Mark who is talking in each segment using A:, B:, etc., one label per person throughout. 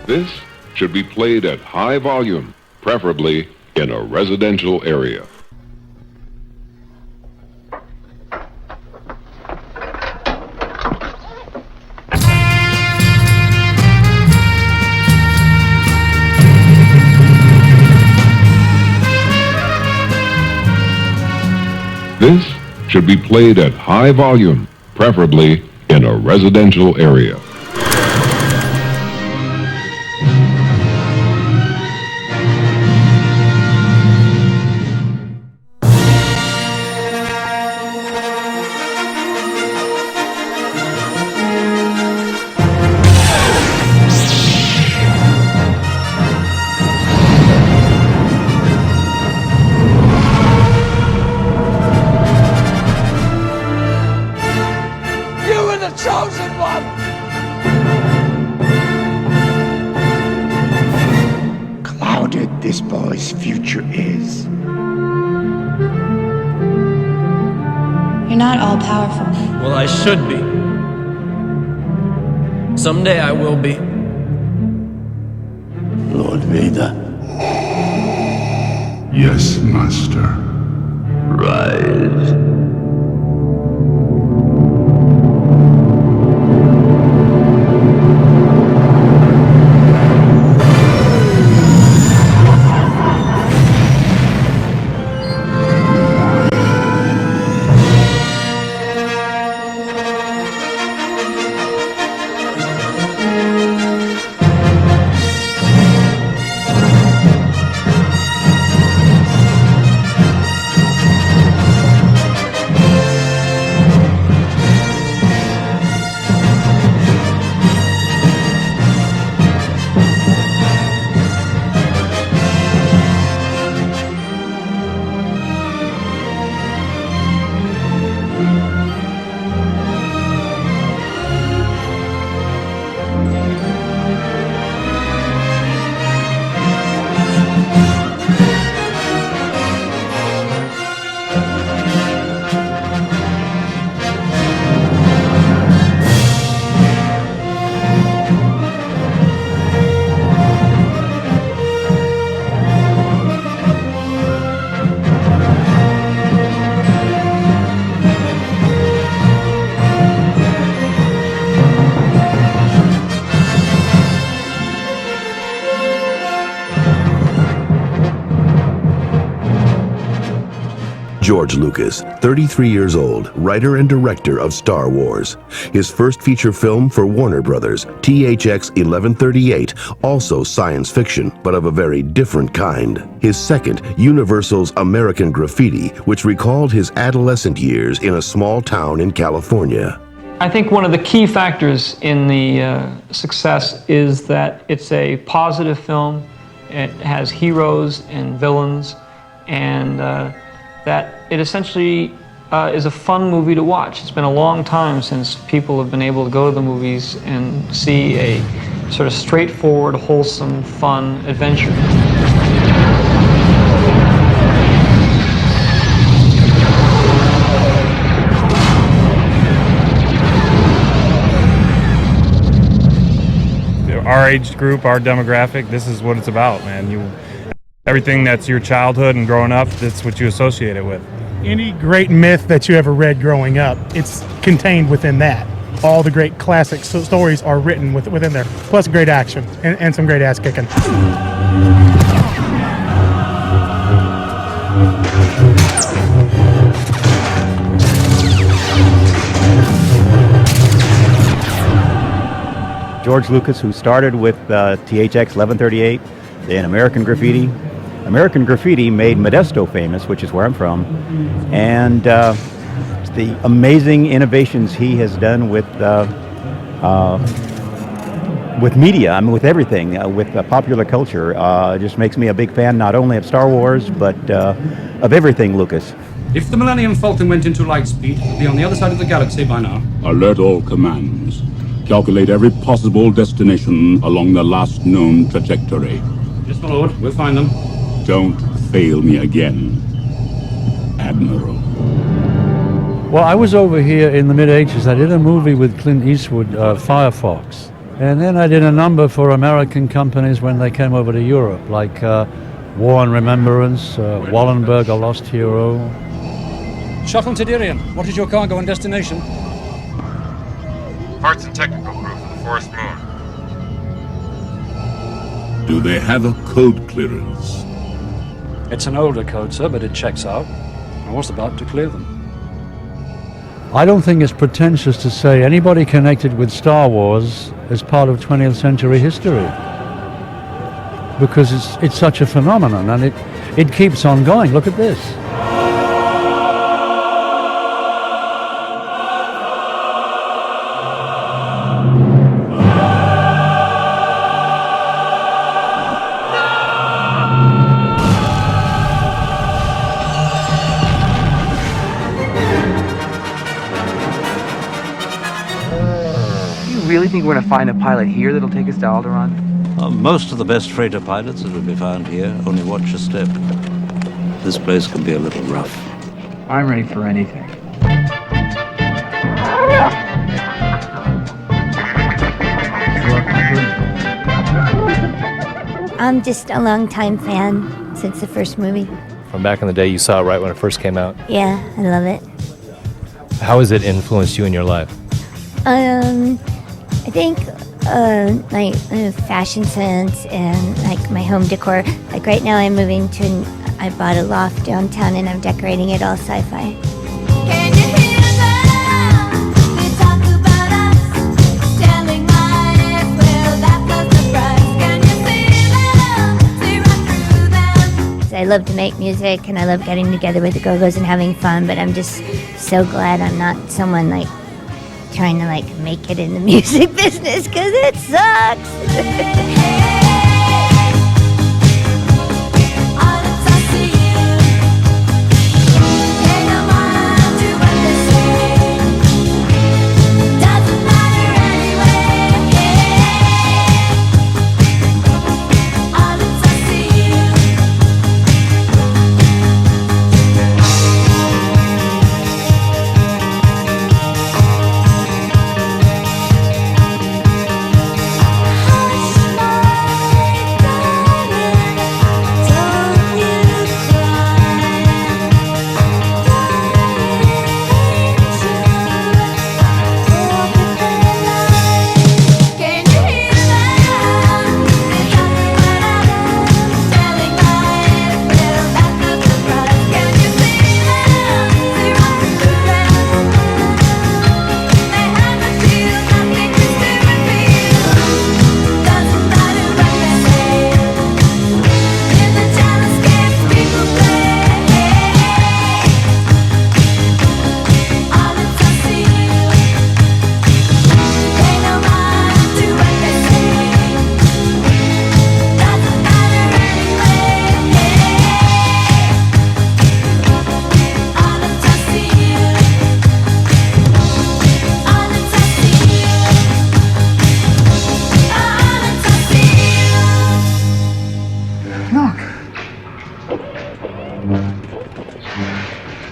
A: This should be played at high volume, preferably in a residential area. This should be played at high volume, preferably in a residential area.
B: Chosen one!
C: Clouded this boy's future is.
D: You're not all powerful.
B: Well, I should be. Someday I will be.
C: Lord Vader.
E: Yes, Master.
C: Rise.
F: George Lucas, 33 years old, writer and director of Star Wars. His first feature film for Warner Brothers, THX 1138, also science fiction, but of a very different kind. His second, Universal's American Graffiti, which recalled his adolescent years in a small town in California.
G: I think one of the key factors in the success is that it's a positive film. It has heroes and villains, and that it essentially is a fun movie to watch. It's been a long time since people have been able to go to the movies and see a sort of straightforward, wholesome, fun adventure.
H: Our age group, our demographic, this is what it's about, man. Everything that's your childhood and growing up, that's what you associate it with.
I: Any great myth that you ever read growing up, it's contained within that. All the great classic stories are written within there, plus great action and some great ass kicking.
J: George Lucas, who started with THX 1138, then American Graffiti. American Graffiti made Modesto famous, which is where I'm from, and the amazing innovations he has done with media, I mean with everything, with popular culture, just makes me a big fan not only of Star Wars, but of everything Lucas.
K: If the Millennium Falcon went into light speed, it would be on the other side of the galaxy by now.
E: Alert all commands. Calculate every possible destination along the last known trajectory.
K: Yes, my lord. We'll find them.
E: Don't fail me again, Admiral.
L: Well, I was over here in the mid-'80s. I did a movie with Clint Eastwood, Firefox. And then I did a number for American companies when they came over to Europe, like War and Remembrance, Wallenberg, A Lost Hero.
K: Shuttle Tadirian, what is your cargo and destination?
M: Parts and technical crew for the Forest Moon.
E: Do they have a code clearance?
K: It's an older code, sir, but it checks out. I was about to clear them.
L: I don't think it's pretentious to say anybody connected with Star Wars is part of 20th century history, because it's such a phenomenon, and it keeps on going. Look at this.
N: Really think we're going to find a pilot here that'll take us to Alderaan?
O: Most of the best freighter pilots that will be found here only watch a step. This place can be a little rough.
N: I'm ready for anything.
P: I'm just a long-time fan since the first movie.
Q: From back in the day, you saw it right when it first came out.
P: Yeah, I love it.
Q: How has it influenced you in your life?
P: I think my fashion sense and like my home decor. Like right now I'm moving to, I bought a loft downtown and I'm decorating it all sci-fi. I love to make music and I love getting together with the Go-Go's and having fun, but I'm just so glad I'm not someone like trying to like make it in the music business, because it sucks.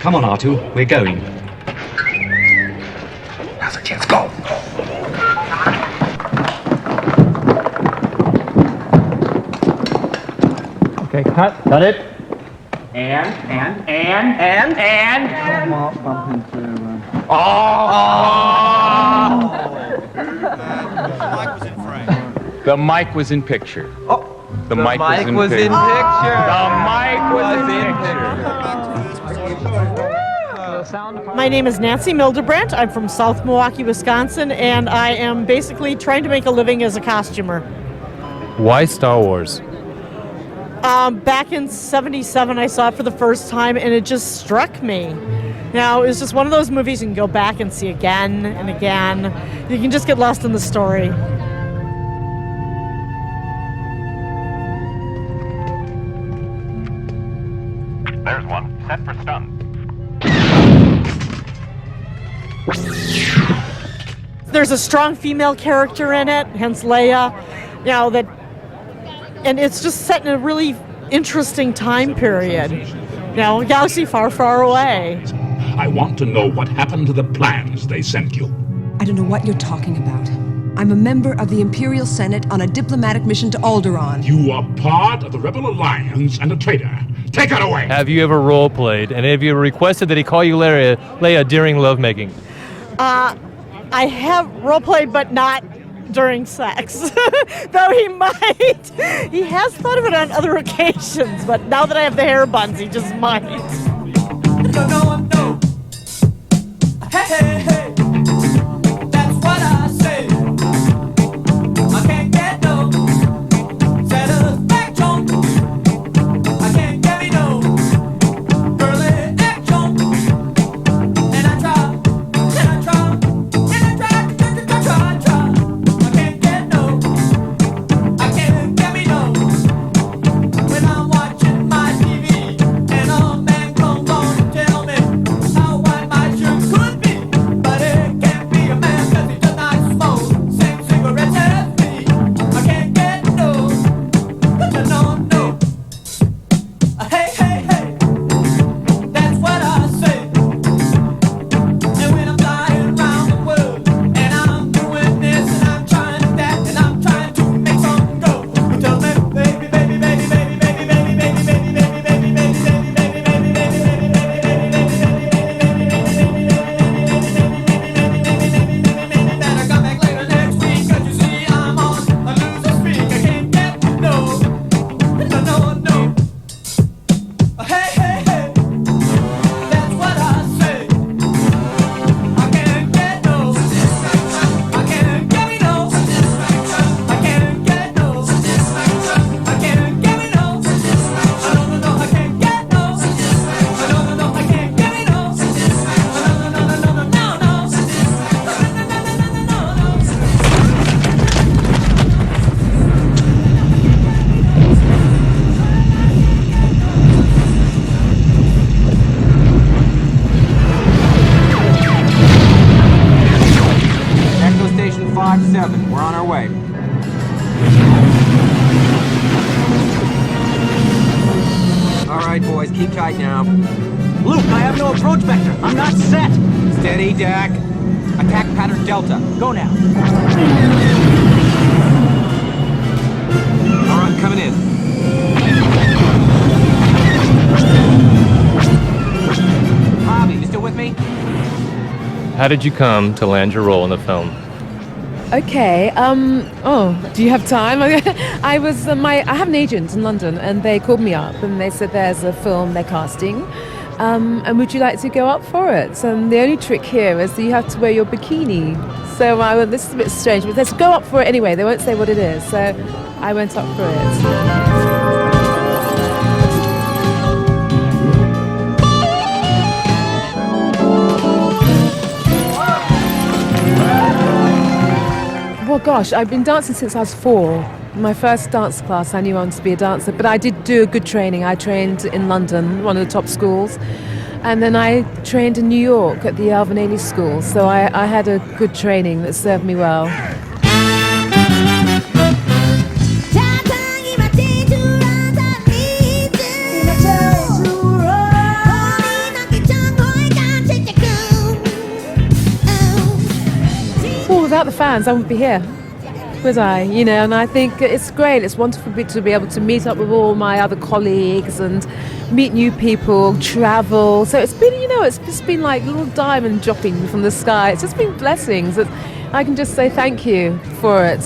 R: Come on, R2, we're going.
C: Now's our chance, go!
G: Okay, cut it.
N: And. Bump into.
M: The mic was in picture.
N: Oh,
M: the mic was in picture.
N: The
M: mic was in picture.
S: My name is Nancy Mildebrandt. I'm from South Milwaukee, Wisconsin, and I am basically trying to make a living as a costumer.
Q: Why Star Wars?
S: Back in '77, I saw it for the first time, and it just struck me. Now, it's just one of those movies you can go back and see again and again. You can just get lost in the story.
M: There's one, set for stun.
S: There's a strong female character in it, hence Leia. You know, that, and it's just set in a really interesting time period. You know, a galaxy far, far away.
E: I want to know what happened to the plans they sent you.
T: I don't know what you're talking about. I'm a member of the Imperial Senate on a diplomatic mission to Alderaan.
E: You are part of the Rebel Alliance and a traitor. Take it away!
Q: Have you ever role played, and have you ever requested that he call you Leia during lovemaking?
S: I have role played, but not during sex. Though he might. He has thought of it on other occasions, but now that I have the hair buns, he just might. No. Hey. That's what I say. I can't get no satisfaction. I can't get me no girly action. And I try. I can't get no. I can't get me no. When I'm watching my TV and a man comes on and tell me how white my shirt could be, but it can't be a man 'cause he does not smoke same cigarettes as me. I can't get no. No. Hey. That's what I say. And when I'm flying around the world and I'm doing this and I'm trying that and I'm trying to make something go, you tell me, baby, that I come back later next week 'cause you see I'm on a loser streak. I can't get no. Hey. That's what I say. I can't get no. I can't get me no. I can't get no. I can't get me no. No, I can't get no. No, I can't get me no.
N: Echo Station 5-7. We're on our way. All right, boys, keep tight now.
R: Luke, I have no approach vector. I'm not set.
N: Steady, Dak. Attack pattern Delta.
R: Go now.
N: All right, coming in. Bobby, you still with me?
Q: How did you come to land your role in the film?
U: Okay. Do you have time? I was I have an agent in London, and they called me up and they said there's a film they're casting, and would you like to go up for it? So the only trick here is that you have to wear your bikini. So I went, this is a bit strange, but let's go up for it anyway. They won't say what it is. So I went up for it. Well, gosh, I've been dancing since I was 4. My first dance class, I knew I wanted to be a dancer, but I did do a good training. I trained in London, one of the top schools, and then I trained in New York at the Alvin Ailey School, so I had a good training that served me well. Without the fans, I wouldn't be here, would I? You know, and I think it's great. It's wonderful to be able to meet up with all my other colleagues and meet new people, travel. So it's been, it's just been like little diamond dropping from the sky. It's just been blessings. I can just say thank you for it.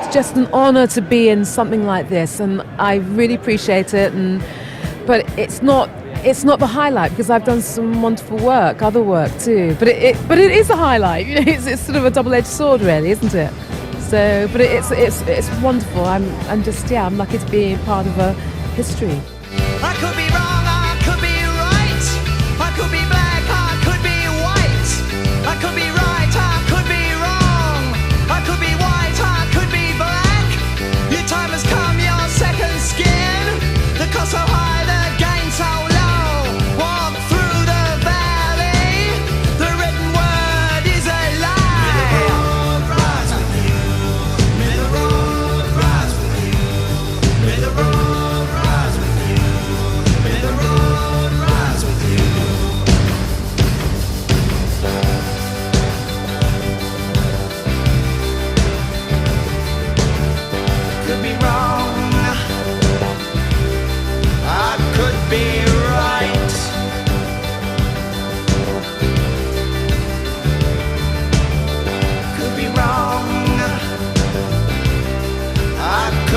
U: Just an honor to be in something like this, and I really appreciate it. But it's not the highlight, because I've done some wonderful work, other work too. But it is a highlight. It's sort of a double-edged sword, really, isn't it? So, but it's wonderful. I'm lucky to be part of a history.
B: I could be wrong, I could be right. I could be black, I could be white. I could be right, I could be wrong. I could be white, I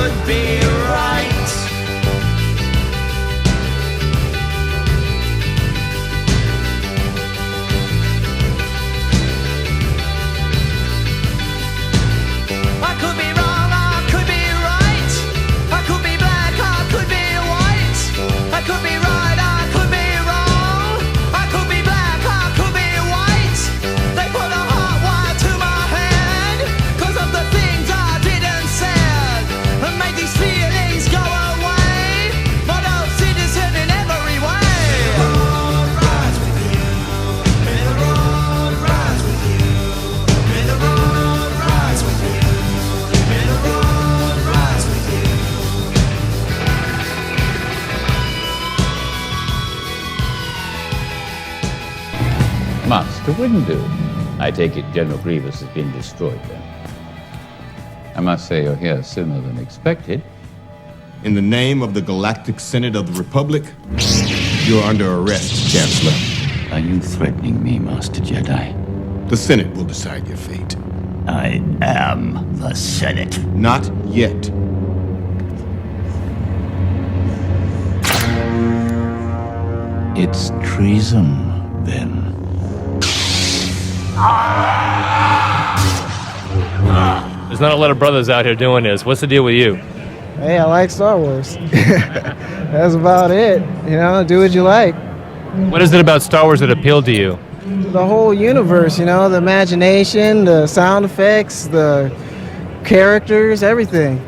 B: could be right. I could be wrong, I could be right. I could be black, I could be white. I could be right, I could be wrong. I could be black, I could be white. They put a hot wire to my head 'cause of the things I didn't say, and made these feelings go away. But I'm citizen in every way. May the road rise with you. May the road rise with you. May the road rise with you. May the road rise with you.
A: Master Windu. I take it General Grievous has been destroyed then. I must say you're here sooner than expected.
V: In the name of the Galactic Senate of the Republic, you're under arrest, Chancellor.
A: Are you threatening me, Master Jedi?
V: The Senate will decide your fate.
C: I am the Senate.
V: Not yet.
A: It's treason, then.
Q: There's not a lot of brothers out here doing this. What's the deal with you?
W: Hey, I like Star Wars. That's about it. You know, do what you like.
Q: What is it about Star Wars that appealed to you?
W: The whole universe, you know, the imagination, the sound effects, the characters, everything.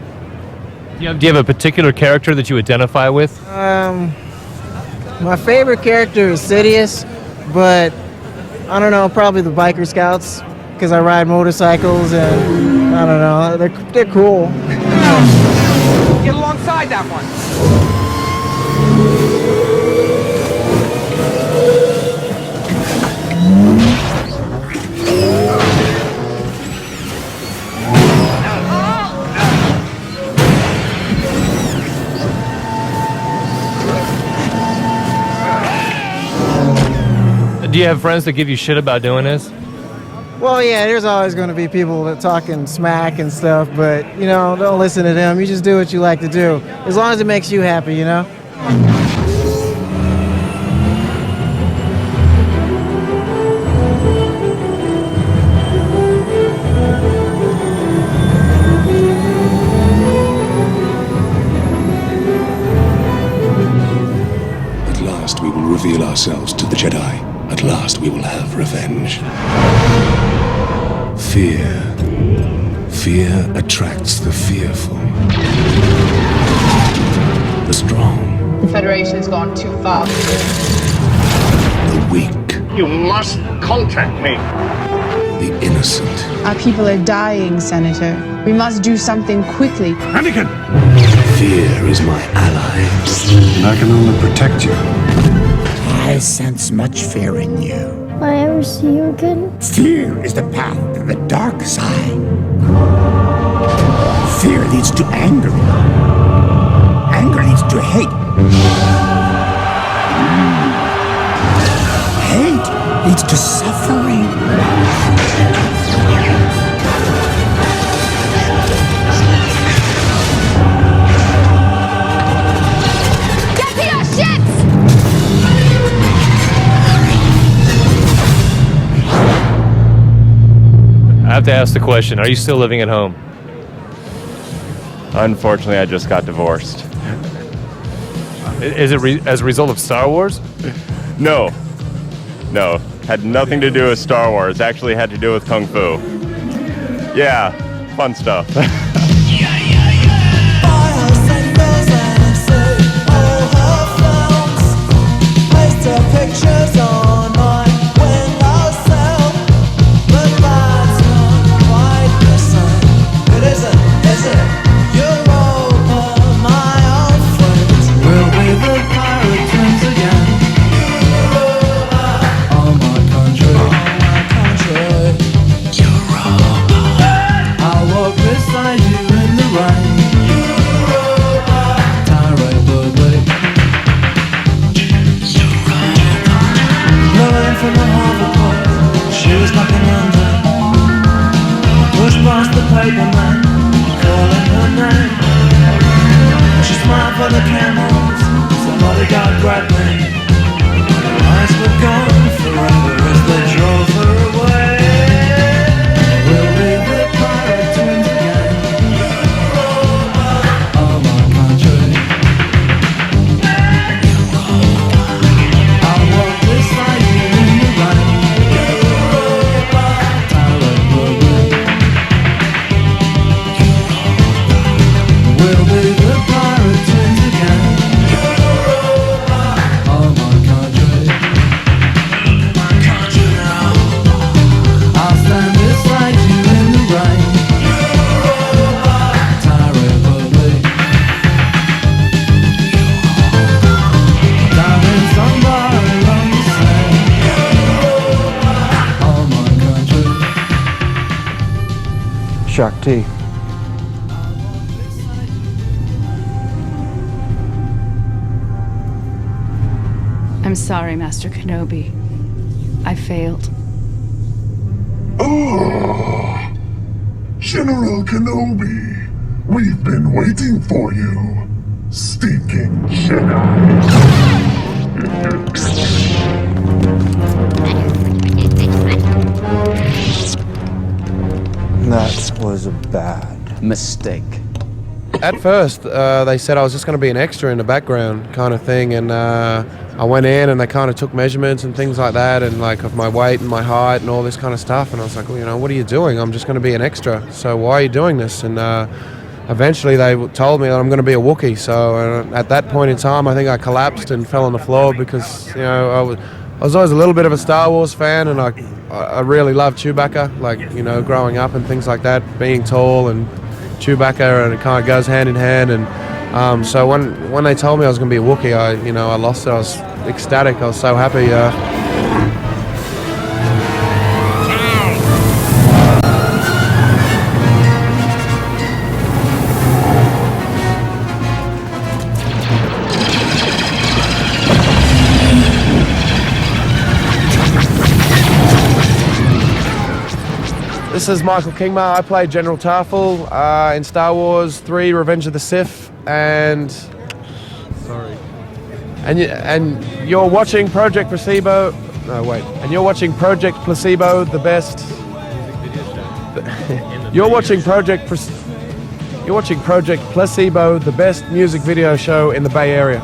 Q: Do you have a particular character that you identify with?
W: My favorite character is Sidious, but I don't know, probably the Biker Scouts, because I ride motorcycles and I don't know, they're cool.
N: Get alongside that one.
Q: Do you have friends that give you shit about doing this?
W: Well, yeah, there's always going to be people that talking smack and stuff, but, you know, don't listen to them. You just do what you like to do, as long as it makes you happy, you know?
X: At last we will reveal ourselves to the Jedi. At last we will have revenge. Fear attracts the fearful. The strong.
Y: The Federation has gone too far.
X: The weak.
C: You must contact me.
X: The innocent.
Y: Our people are dying, Senator. We must do something quickly.
X: Anakin! Fear is my ally. And I can only protect you.
C: I sense much fear in you.
P: Will I ever see you again?
C: Fear is the path to the dark side. Fear leads to anger. Anger leads to hate. Hate leads to suffering.
Y: Get to your ships!
Q: I have to ask the question, are you still living at home?
H: Unfortunately, I just got divorced.
Q: Is it as a result of Star Wars?
H: No. Had nothing to do with Star Wars. Actually had to do with Kung Fu. Yeah, fun stuff.
B: Pictures on my windowsill, but that's not quite the same. It isn't, is it? Europa, my old friend. We'll be the pirate twins again. Europa, oh my country, Europa, I'll walk beside you in the rain. Europa, Tyree Woodley. From the harbor port, she was knocking under. Pushed past the paper man, calling her name. will be the pirate twins again. Oh my country, I'll stand beside you in the rain. Thai Republic, down in somewhere along the sand. Oh my country.
D: Shakti.
F: I'm sorry, Master Kenobi. I failed.
I: Oh, General Kenobi, we've been waiting for you, stinking Jedi.
D: That was a bad mistake.
J: At first, they said I was just going to be an extra in the background kind of thing, and I went in and they kind of took measurements and things like that, and like of my weight and my height and all this kind of stuff, and I was like, well, you know, what are you doing? I'm just going to be an extra, so why are you doing this? And eventually they told me that I'm going to be a Wookiee, so at that point in time I think I collapsed and fell on the floor because, you know, I was always a little bit of a Star Wars fan, and I really loved Chewbacca, like, you know, growing up and things like that, being tall and Chewbacca, and it kind of goes hand in hand. And so when they told me I was going to be a Wookiee, I lost it. I was ecstatic. I was so happy. This is Michael Kingma. I played General Tarful in Star Wars 3: Revenge of the Sith, and you're watching Project Placebo. No, wait. And you're watching Project Placebo, the best. You're watching Project Placebo, the best music video show in the Bay Area.